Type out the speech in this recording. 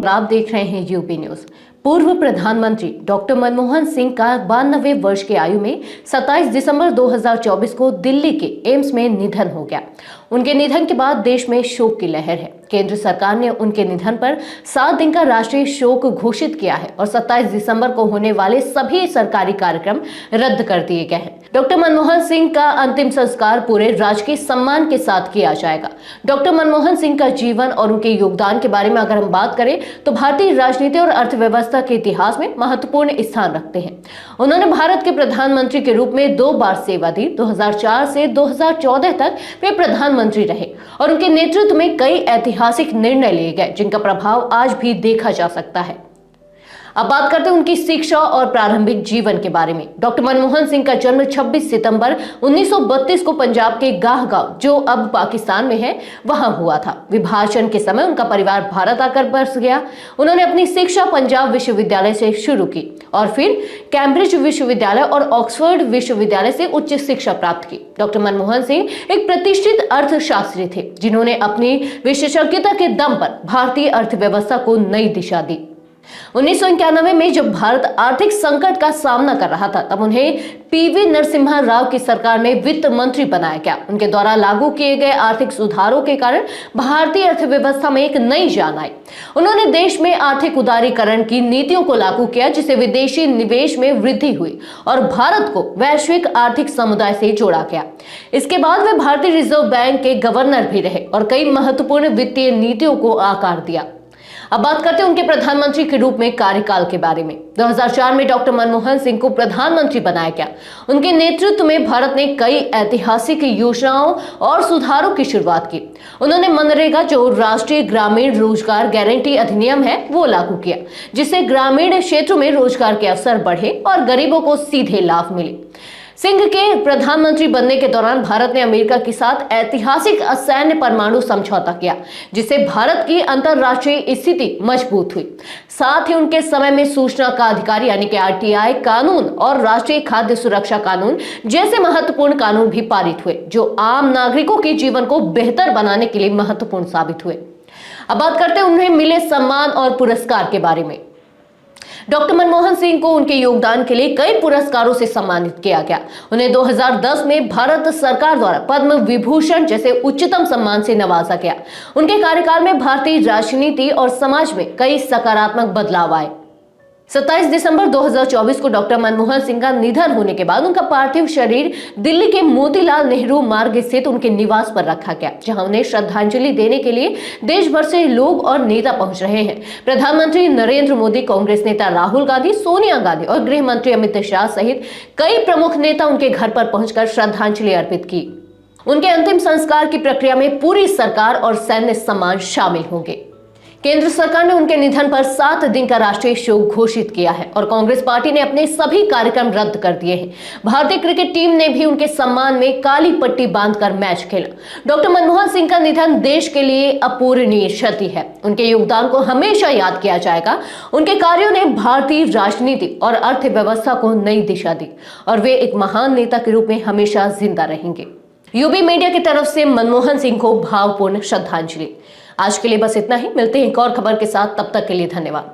आप देख रहे हैं यूपी न्यूज। पूर्व प्रधानमंत्री डॉक्टर मनमोहन सिंह का 92वें वर्ष की आयु में 27 दिसंबर 2024 को दिल्ली के एम्स में निधन हो गया। उनके निधन के बाद देश में शोक की लहर है। केंद्र सरकार ने उनके निधन पर 7 दिन का राष्ट्रीय शोक घोषित किया है और 27 दिसंबर को होने वाले सभी सरकारी कार्यक्रम रद्द कर दिए गए हैं। डॉक्टर मनमोहन सिंह का अंतिम संस्कार पूरे राजकीय सम्मान के साथ किया जाएगा। डॉक्टर मनमोहन सिंह का जीवन और उनके योगदान के बारे में अगर हम बात करें तो भारतीय राजनीति और अर्थव्यवस्था के इतिहास में महत्वपूर्ण स्थान रखते हैं। उन्होंने भारत के प्रधानमंत्री के रूप में 2 बार सेवा दी। 2004 से 2014 तक वे प्रधानमंत्री रहे और उनके नेतृत्व में कई ऐतिहासिक निर्णय लिए गए जिनका प्रभाव आज भी देखा जा सकता है। अब बात करते हैं उनकी शिक्षा और प्रारंभिक जीवन के बारे में। डॉक्टर मनमोहन सिंह का जन्म 26 सितंबर 1932 को पंजाब के गाह गांव, जो अब पाकिस्तान में है, वहां हुआ था। विभाजन के समय उनका परिवार भारत आकर बस गया। उन्होंने अपनी शिक्षा पंजाब विश्वविद्यालय से शुरू की और फिर कैम्ब्रिज विश्वविद्यालय और ऑक्सफोर्ड विश्वविद्यालय से उच्च शिक्षा प्राप्त की। डॉक्टर मनमोहन सिंह एक प्रतिष्ठित अर्थशास्त्री थे जिन्होंने अपनी विशेषज्ञता के दम पर भारतीय अर्थव्यवस्था को नई दिशा दी। 1991 में जब भारत आर्थिक संकट का सामना कर रहा था, तब उन्हें पीवी नरसिम्हा राव की सरकार में वित्त मंत्री बनाया गया। उनके द्वारा लागू किए गए आर्थिक सुधारों के कारण भारतीय अर्थव्यवस्था में एक नई जान आई। उन्होंने देश में आर्थिक उदारीकरण की नीतियों को लागू किया, जिससे विदेशी निवेश में वृद्धि हुई और भारत को वैश्विक आर्थिक समुदाय से जोड़ा गया। इसके बाद वे भारतीय रिजर्व बैंक के गवर्नर भी रहे और कई महत्वपूर्ण वित्तीय नीतियों को आकार दिया। अब बात करते हैं उनके प्रधानमंत्री के रूप में कार्यकाल के बारे में। 2004 में डॉक्टर मनमोहन सिंह को प्रधानमंत्री बनाया गया। उनके नेतृत्व में भारत ने कई ऐतिहासिक योजनाओं और सुधारों की शुरुआत की। उन्होंने मनरेगा, जो राष्ट्रीय ग्रामीण रोजगार गारंटी अधिनियम है, वो लागू किया, जिससे ग्रामीण क्षेत्रों में रोजगार के अवसर बढ़े और गरीबों को सीधे लाभ मिले। सिंह के प्रधानमंत्री बनने के दौरान भारत ने अमेरिका के साथ ऐतिहासिक असैन्य परमाणु समझौता किया, जिससे भारत की अंतरराष्ट्रीय स्थिति मजबूत हुई। साथ ही उनके समय में सूचना का अधिकार यानी कि आरटीआई कानून और राष्ट्रीय खाद्य सुरक्षा कानून जैसे महत्वपूर्ण कानून भी पारित हुए, जो आम नागरिकों के जीवन को बेहतर बनाने के लिए महत्वपूर्ण साबित हुए। अब बात करते हैं उन्हें मिले सम्मान और पुरस्कार के बारे में। डॉक्टर मनमोहन सिंह को उनके योगदान के लिए कई पुरस्कारों से सम्मानित किया गया। उन्हें 2010 में भारत सरकार द्वारा पद्म विभूषण जैसे उच्चतम सम्मान से नवाजा गया। उनके कार्यकाल में भारतीय राजनीति और समाज में कई सकारात्मक बदलाव आए। 27 दिसंबर 2024 को डॉक्टर मनमोहन सिंह का निधन होने के बाद उनका पार्थिव शरीर दिल्ली के मोतीलाल नेहरू मार्ग स्थित उनके निवास पर रखा गया, जहां उन्हें श्रद्धांजलि देने के लिए देश भर से लोग और नेता पहुंच रहे हैं। प्रधानमंत्री नरेंद्र मोदी, कांग्रेस नेता राहुल गांधी, सोनिया गांधी और गृह मंत्री अमित शाह सहित कई प्रमुख नेता उनके घर पर पहुंचकर श्रद्धांजलि अर्पित की। उनके अंतिम संस्कार की प्रक्रिया में पूरी सरकार और सैन्य सम्मान शामिल होंगे। केंद्र सरकार ने उनके निधन पर 7 दिन का राष्ट्रीय शोक घोषित किया है और कांग्रेस पार्टी ने अपने सभी कार्यक्रम रद्द कर दिए हैं। भारतीय क्रिकेट टीम ने भी उनके सम्मान में काली पट्टी बांधकर मैच खेला। डॉक्टर मनमोहन सिंह का निधन देश के लिए अपूरणीय क्षति है। उनके योगदान को हमेशा याद किया जाएगा। उनके कार्यों ने भारतीय राजनीति और अर्थव्यवस्था को नई दिशा दी और वे एक महान नेता के रूप में हमेशा जिंदा रहेंगे। यूबी मीडिया की तरफ से मनमोहन सिंह को भावपूर्ण श्रद्धांजलि। आज के लिए बस इतना ही। मिलते हैं एक और खबर के साथ, तब तक के लिए धन्यवाद।